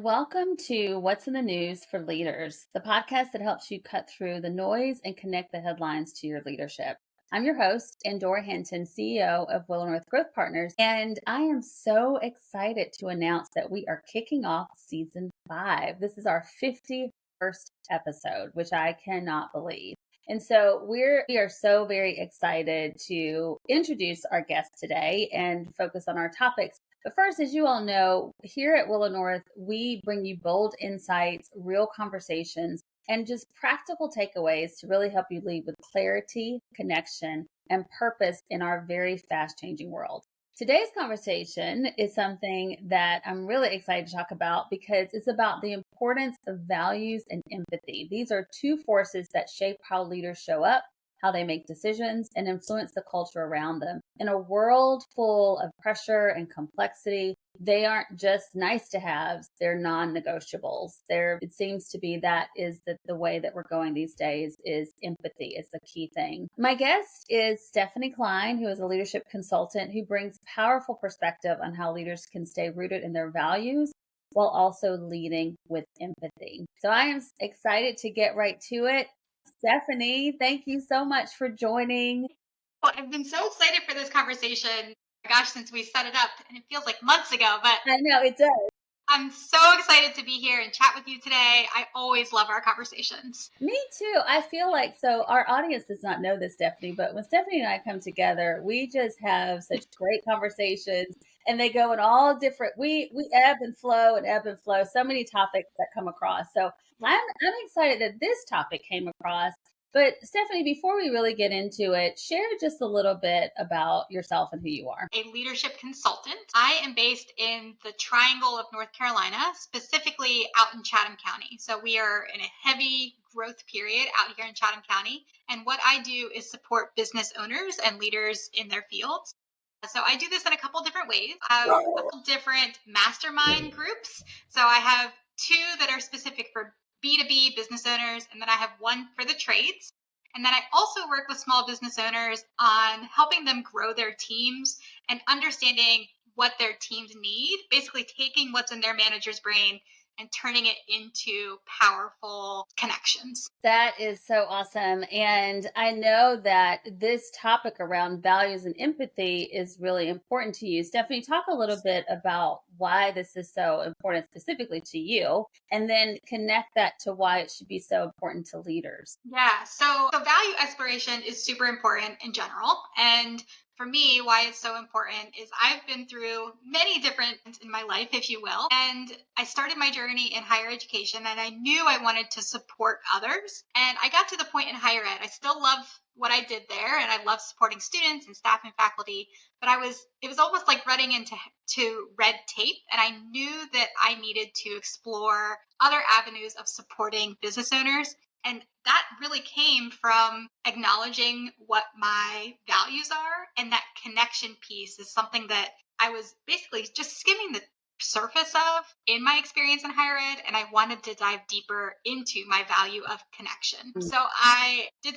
welcome to What's in the News for Leaders, the podcast that helps you cut through the noise and connect the headlines to your leadership. I'm your host, Andora Hinton, CEO of Willow North Growth Partners, and I am so excited to announce that we are kicking off season 5. This is our 51st episode, which I cannot believe. And so we are so very excited to introduce our guest today and focus on our topics. But first, as you all know, here at Willow North, we bring you bold insights, real conversations, and just practical takeaways to really help you lead with clarity, connection, and purpose in our very fast changing world. Today's conversation is something that I'm really excited to talk about because it's about the importance of values and empathy. These are two forces that shape how leaders show up, how they make decisions, and influence the culture around them. In a world full of pressure and complexity, they aren't just nice to haves, they're non-negotiables. It seems to be that is the way that we're going these days is empathy is the key thing. My guest is Stephanie Klein, who is a leadership consultant who brings powerful perspective on how leaders can stay rooted in their values while also leading with empathy. So I am excited to get right to it. Stephanie, thank you so much for joining. Well, I've been so excited for this conversation. Gosh, since we set it up, and it feels like months ago, but I know it does. I'm so excited to be here and chat with you today. I always love our conversations. Me too. I feel like our audience does not know this, Stephanie, but when Stephanie and I come together, we just have such great conversations and they go in all different we ebb and flow and ebb and flow. So many topics that come across. So I'm excited that this topic came across. But Stephanie, before we really get into it, share just a little bit about yourself and who you are. A leadership consultant. I am based in the Triangle of North Carolina, specifically out in Chatham County. So we are in a heavy growth period out here in Chatham County. And what I do is support business owners and leaders in their fields. So I do this in a couple different ways. I have a couple different mastermind groups. So I have two that are specific for B2B business owners, and then I have one for the trades. And then I also work with small business owners on helping them grow their teams and understanding what their teams need, basically taking what's in their manager's brain and turning it into powerful connections. That is so awesome. And I know that this topic around values and empathy is really important to you. Stephanie, talk a little bit about why this is so important specifically to you, and then connect that to why it should be so important to leaders. Yeah, so value exploration is super important in general. And for me, why it's so important is I've been through many different things in my life, if you will. And I started my journey in higher education and I knew I wanted to support others. And I got to the point in higher ed. I still love what I did there and I love supporting students and staff and faculty, but it was almost like running into red tape. And I knew that I needed to explore other avenues of supporting business owners. And that really came from acknowledging what my values are. And that connection piece is something that I was basically just skimming the surface of in my experience in higher ed. And I wanted to dive deeper into my value of connection. So I did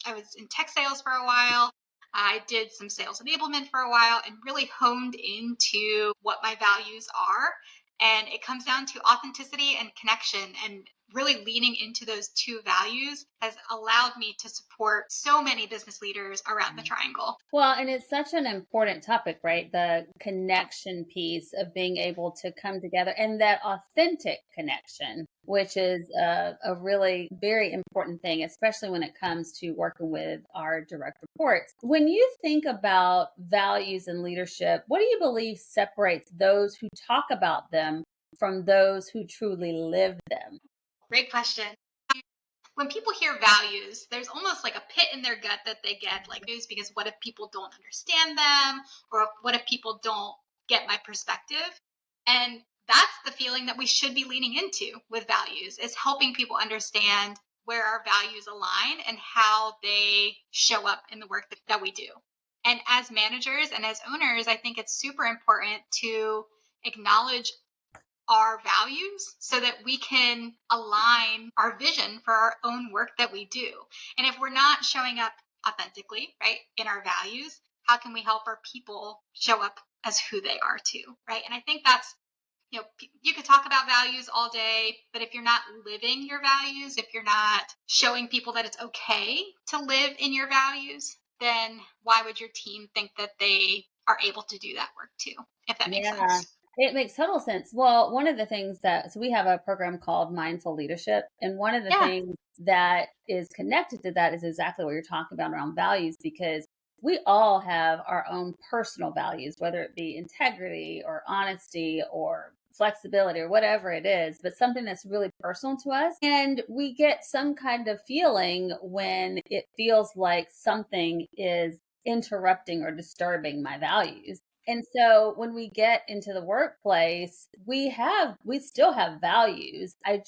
I was in tech sales for a while. I did some sales enablement for a while and really honed into what my values are. And it comes down to authenticity and connection, and really leaning into those two values has allowed me to support so many business leaders around the triangle. Well, and it's such an important topic, right? The connection piece of being able to come together and that authentic connection, which is a really very important thing, especially when it comes to working with our direct reports. When you think about values and leadership, what do you believe separates those who talk about them from those who truly live them? Great question. When people hear values, there's almost like a pit in their gut that they get, like, news, because what if people don't understand them? Or what if people don't get my perspective? And that's the feeling that we should be leaning into with values, is helping people understand where our values align and how they show up in the work that we do. And as managers and as owners, I think it's super important to acknowledge our values so that we can align our vision for our own work that we do. And if we're not showing up authentically, right, in our values, how can we help our people show up as who they are too, right? And I think that's You could talk about values all day, but if you're not living your values, if you're not showing people that it's okay to live in your values, then why would your team think that they are able to do that work too, if that makes Yeah, sense? it makes total sense. Well, one of the things that, so we have a program called Mindful Leadership. And one of the Yeah. things that is connected to that is exactly what you're talking about around values, because we all have our own personal values, whether it be integrity or honesty or flexibility or whatever it is, but something that's really personal to us. And we get some kind of feeling when it feels like something is interrupting or disturbing my values. And so when we get into the workplace, we still have values. I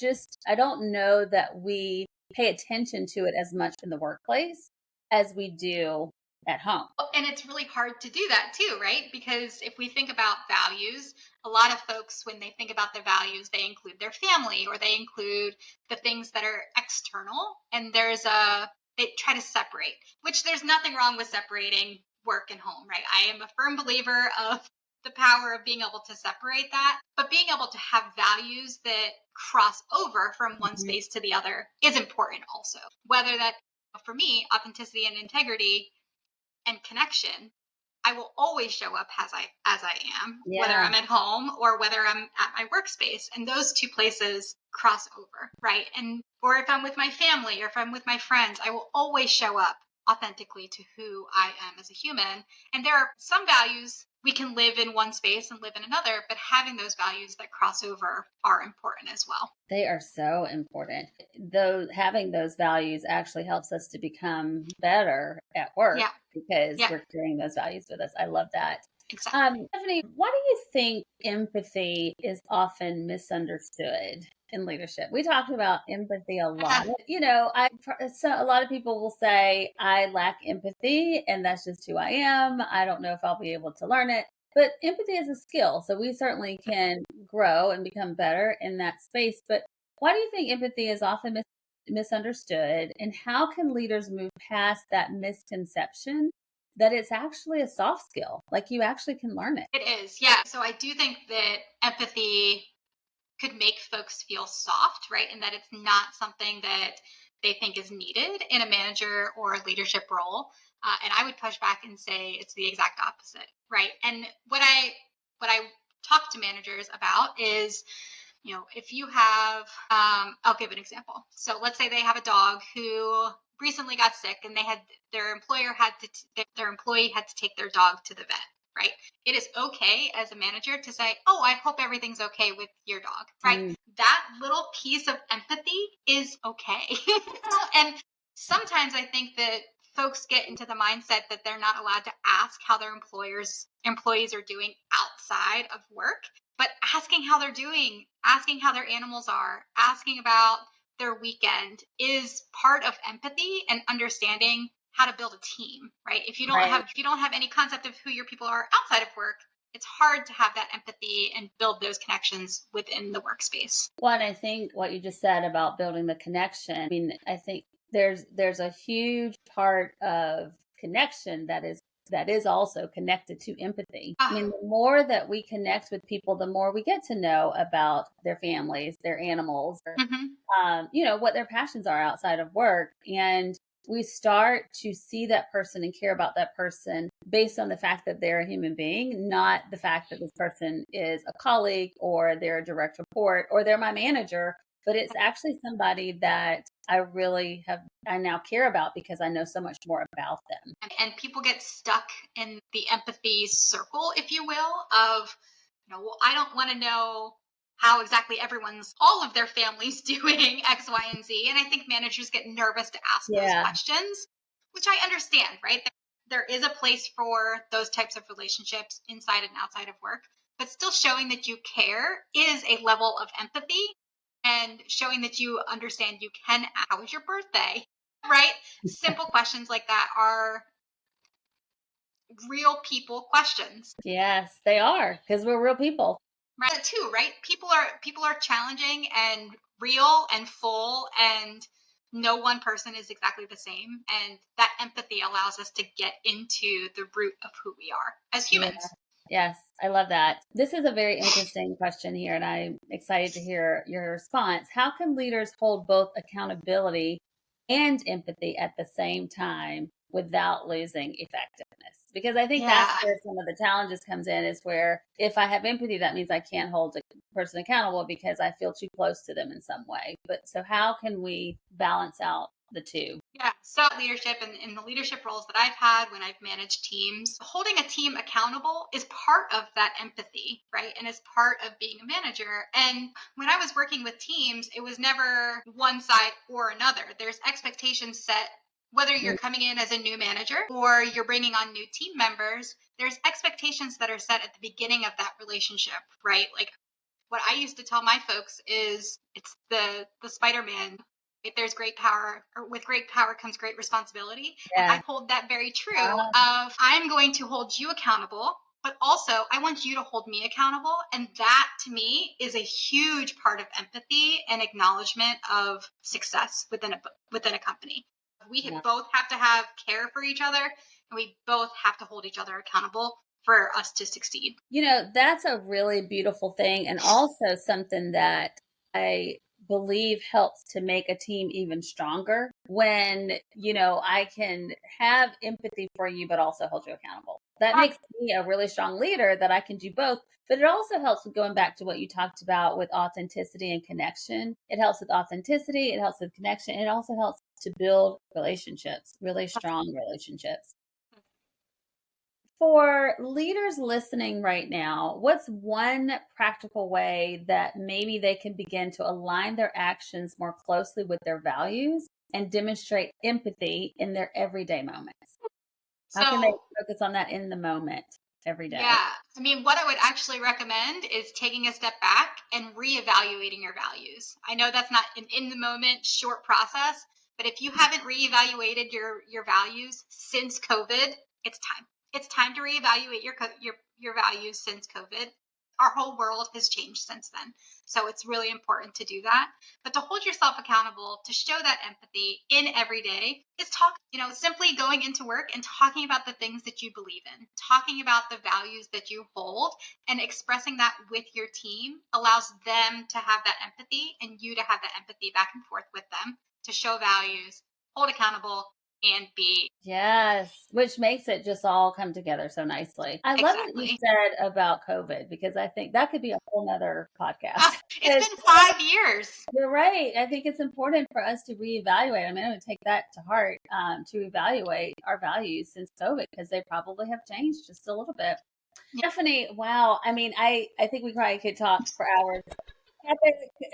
don't know that we pay attention to it as much in the workplace as we do at home. Well, and it's really hard to do that too, right? Because if we think about values, a lot of folks, when they think about their values, they include their family or they include the things that are external. And they try to separate, which there's nothing wrong with separating work and home, right? I am a firm believer of the power of being able to separate that, but being able to have values that cross over from one Mhm. space to the other is important also. Whether that, for me, authenticity and integrity and connection, I will always show up as I am, whether Yeah. I'm at home or whether I'm at my workspace. And those two places cross over, right? And or if I'm with my family or if I'm with my friends, I will always show up authentically to who I am as a human. And there are some values we can live in one space and live in another, but having those values that cross over are important as well. They are so important. Though having those values actually helps us to become better at work Yeah. because Yeah. we're carrying those values with us. I love that. Exactly. Stephanie, why do you think empathy is often misunderstood in leadership? We talked about empathy a lot. So a lot of people will say, I lack empathy and that's just who I am. I don't know if I'll be able to learn it. But empathy is a skill. So we certainly can grow and become better in that space. But why do you think empathy is often misunderstood? And how can leaders move past that misconception that it's actually a soft skill? Like you actually can learn it. It is. Yeah. So I do think that empathy could make folks feel soft, right? And that it's not something that they think is needed in a manager or a leadership role. And I would push back and say it's the exact opposite, right? And what I talk to managers about is, if you have, I'll give an example. So let's say they have a dog who recently got sick, and their employee had to take their dog to the vet, right? It is okay as a manager to say, "Oh, I hope everything's okay with your dog," right? Mm, That little piece of empathy is okay. And sometimes I think that folks get into the mindset that they're not allowed to ask how their employees are doing outside of work, but asking how they're doing, asking how their animals are, asking about their weekend is part of empathy and understanding how to build a team, right? right. If you don't have any concept of who your people are outside of work, it's hard to have that empathy and build those connections within the workspace. Well, and I think what you just said about building the connection, I mean, I think there's a huge part of connection that is also connected to empathy. I Ah, mean, the more that we connect with people, the more we get to know about their families, their animals, or mhm. what their passions are outside of work. And we start to see that person and care about that person based on the fact that they're a human being, not the fact that this person is a colleague or they're a direct report or they're my manager, but it's actually somebody that I now care about because I know so much more about them. And people get stuck in the empathy circle, if you will, of, well, I don't want to know how exactly all of their families doing X, Y, and Z. And I think managers get nervous to ask those Yeah. questions, which I understand, right? There is a place for those types of relationships inside and outside of work, but still showing that you care is a level of empathy, and showing that you understand you can ask, how was your birthday? Right? Simple questions like that are real people questions. Yes, they are because we're real people. Right. Too, right? People are challenging and real and full, and no one person is exactly the same. And that empathy allows us to get into the root of who we are as Yeah. humans. Yes, I love that. This is a very interesting question here, and I'm excited to hear your response. How can leaders hold both accountability and empathy at the same time without losing effectiveness? Because I think that's Yeah. where some of the challenges comes in, is where if I have empathy, that means I can't hold a person accountable because I feel too close to them in some way. But so how can we balance out the two? Yeah, so leadership and in the leadership roles that I've had when I've managed teams, holding a team accountable is part of that empathy, right? And is part of being a manager. And when I was working with teams, it was never one side or another. There's expectations set. Whether you're coming in as a new manager or you're bringing on new team members, there's expectations that are set at the beginning of that relationship, right? Like what I used to tell my folks is it's the Spider-Man. If there's great power, or with great power comes great responsibility. And I Yeah. hold that very true Ah, of I'm going to hold you accountable, but also I want you to hold me accountable. And that to me is a huge part of empathy and acknowledgement of success within a company. yeah. Both have to have care for each other, and we both have to hold each other accountable for us to succeed. That's a really beautiful thing, and also something that I believe helps to make a team even stronger when, I can have empathy for you, but also hold you accountable. That makes me a really strong leader, that I can do both. But it also helps with going back to what you talked about with authenticity and connection. It helps with authenticity, it helps with connection, and it also helps to build relationships, really strong relationships. For leaders listening right now, what's one practical way that maybe they can begin to align their actions more closely with their values and demonstrate empathy in their everyday moments? How can they So focus on that in the moment every day? yeah. I mean, what I would actually recommend is taking a step back and reevaluating your values. I know that's not an in the moment short process, but if you haven't reevaluated your values since COVID, it's time. It's time to reevaluate your values since COVID. Our whole world has changed since then. So it's really important to do that. But to hold yourself accountable, to show that empathy in every day is simply going into work and talking about the things that you believe in, talking about the values that you hold, and expressing that with your team allows them to have that empathy and you to have that empathy back and forth with them to show values, hold accountable, and be Yes, which makes it just all come together so nicely. I love what you exactly. said about COVID, because I think that could be a whole nother podcast. It's been 5 years. You're right. I think it's important for us to reevaluate. I mean, I'm going to take that to heart, to evaluate our values since COVID, because they probably have changed just a little bit. Yeah, Stephanie, wow. I mean, I think we probably could talk for hours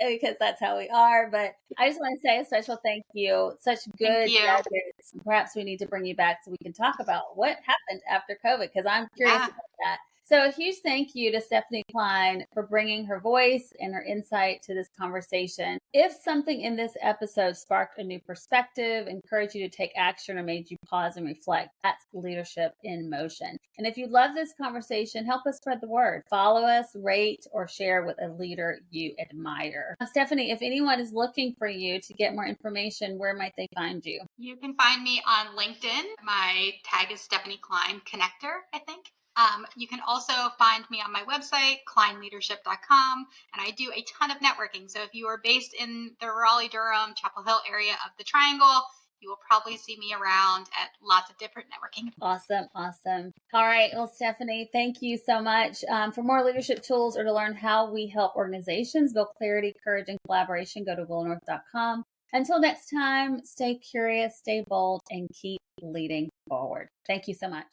because that's how we are. But I just want to say a special thank you. Such thank good you. nuggets. Perhaps we need to bring you back so we can talk about what happened after COVID, because I'm curious Yeah. about that. So, a huge thank you to Stephanie Klein for bringing her voice and her insight to this conversation. If something in this episode sparked a new perspective, encouraged you to take action, or made you pause and reflect, that's leadership in motion. And if you love this conversation, help us spread the word. Follow us, rate, or share with a leader you admire. Stephanie, if anyone is looking for you to get more information, where might they find you? You can find me on LinkedIn. My tag is Stephanie Klein Connector, I think. You can also find me on my website, kleinleadership.com, and I do a ton of networking. So if you are based in the Raleigh, Durham, Chapel Hill area of the Triangle, you will probably see me around at lots of different networking. Awesome. Awesome. All right. Well, Stephanie, thank you so much. For more leadership tools or to learn how we help organizations build clarity, courage, and collaboration, go to willownorth.com. Until next time, stay curious, stay bold, and keep leading forward. Thank you so much.